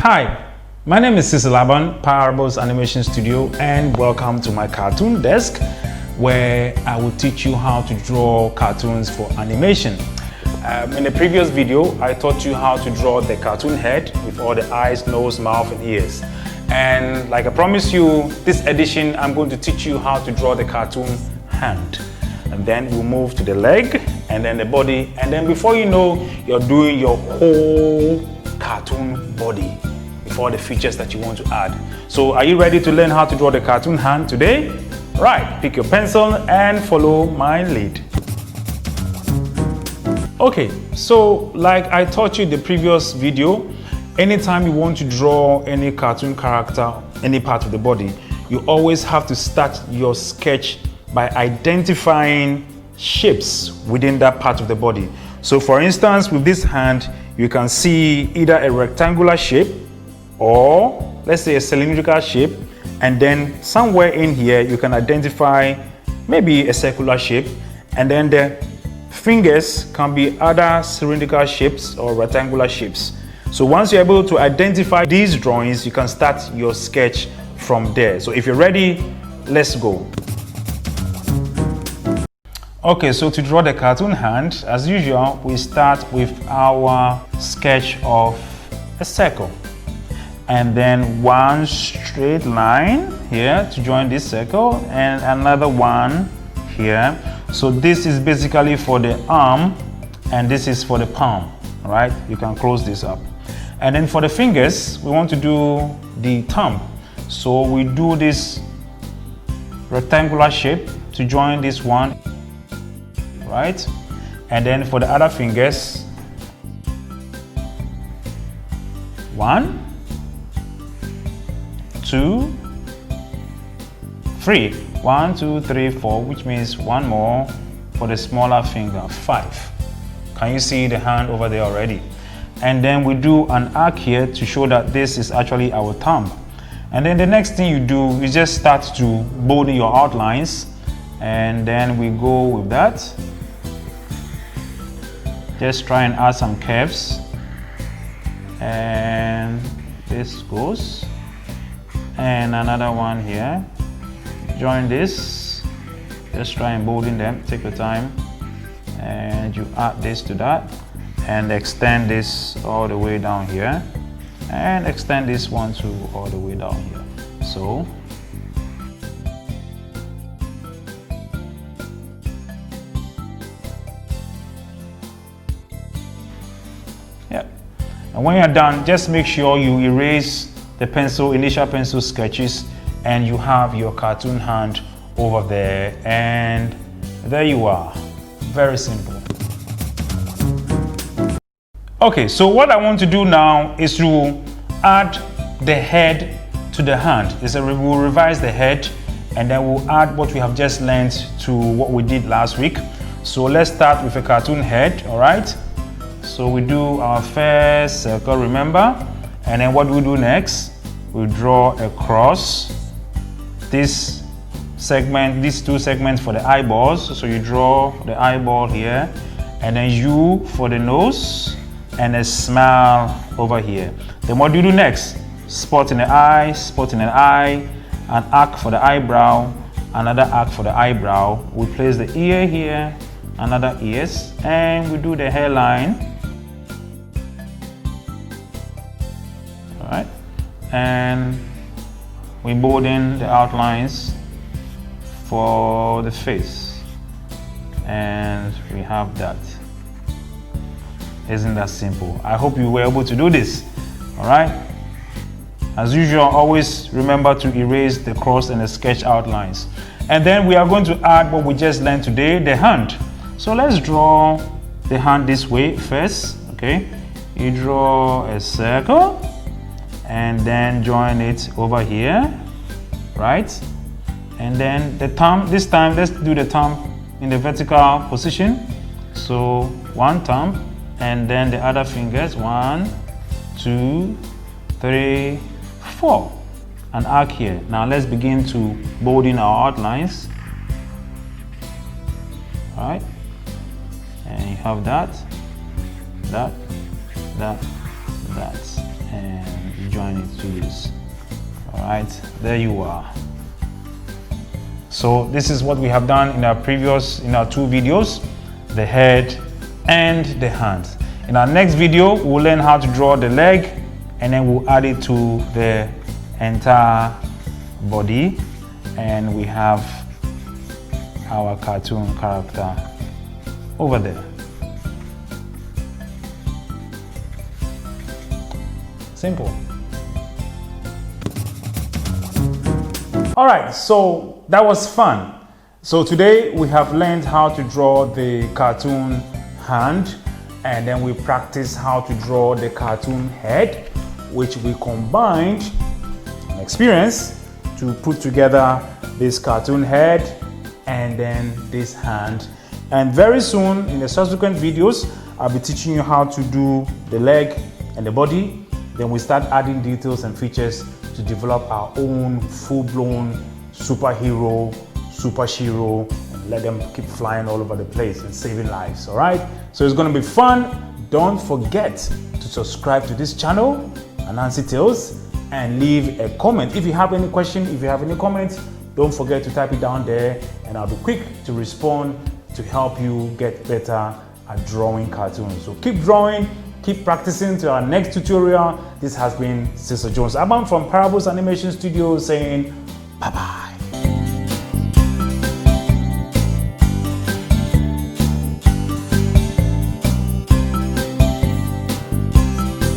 Hi, my name is Cecil Laban, Parables Animation Studio, and welcome to my cartoon desk where I will teach you how to draw cartoons for animation. In the previous video, I taught you how to draw the cartoon head with all the eyes, nose, mouth, and ears. And like I promised you, this edition, I'm going to teach you how to draw the cartoon hand. And then we'll move to the leg, and then the body, and then before you know, you're doing your whole cartoon body with all the features that you want to add. So are you ready to learn how to draw the cartoon hand today? Right, pick your pencil and follow my lead. Okay, so like I taught you in the previous video, anytime you want to draw any cartoon character, any part of the body, you always have to start your sketch by identifying shapes within that part of the body. So for instance, with this hand, you can see either a rectangular shape or let's say a cylindrical shape, and then somewhere in here you can identify maybe a circular shape, and then the fingers can be other cylindrical shapes or rectangular shapes. So once you're able to identify these drawings, you can start your sketch from there. So if you're ready, let's go. Okay, so to draw the cartoon hand, as usual, we start with our sketch of a circle. And then one straight line here to join this circle, and another one here. So this is basically for the arm, and this is for the palm, right? You can close this up. And then for the fingers, we want to do the thumb. So we do this rectangular shape to join this one, right? And then for the other fingers, 1, 2, 3. 1, 2, 3, 4, which means one more for the smaller finger, 5. Can you see the hand over there already? And then we do an arc here to show that this is actually our thumb. And then the next thing you do is just start to bold in your outlines, and then we go with that. Just try and add some curves, and this goes, and another one here. Join this, just try and bolden them, take your time, and you add this to that, and extend this all the way down here, and extend this one too all the way down here. So yeah, and when you're done, just make sure you erase the initial pencil sketches, and you have your cartoon hand over there, and there you are. Very simple. Okay, so what I want to do now is to add the head to the hand. We'll revise the head, and then we'll add what we have just learned to what we did last week. So let's start with a cartoon head, all right? So we do our first circle, remember? And then what we do next, we draw a cross. This segment, these two segments for the eyeballs. So you draw the eyeball here, and then U for the nose, and a smile over here. Then what do you do next? Spot in the eye, spot in an eye, an arc for the eyebrow, another arc for the eyebrow. We place the ear here, another ears, and we do the hairline. All right, and we bolden the outlines for the face, and we have that. Isn't that simple? I hope you were able to do this. All right, as usual, always remember to erase the cross and the sketch outlines. And then we are going to add what we just learned today, the hand. So let's draw the hand this way first. Okay, you draw a circle and then join it over here, right? And then the thumb, this time let's do the thumb in the vertical position. So one thumb, and then the other fingers, 1, 2, 3, 4. An arc here. Now let's begin to bolden our outlines. All right, and you have that, and join it to use. All right, there you are. So this is what we have done in our two videos, the head and the hands. In our next video, we'll learn how to draw the leg, and then we'll add it to the entire body, and we have our cartoon character over there. Simple. All right, so that was fun. So today we have learned how to draw the cartoon hand, and then we practiced how to draw the cartoon head, which we combined an experience to put together this cartoon head and then this hand. And very soon in the subsequent videos, I'll be teaching you how to do the leg and the body. Then we start adding details and features to develop our own full-blown superhero, superhero, and let them keep flying all over the place and saving lives. All right, so it's going to be fun. Don't forget to subscribe to this channel, Anansi Tales, and leave a comment. If you have any question, if you have any comments, don't forget to type it down there, and I'll be quick to respond to help you get better at drawing cartoons. So keep drawing, keep practicing to our next tutorial. This has been Cecil Jones Abam from Parables Animation Studio saying bye-bye.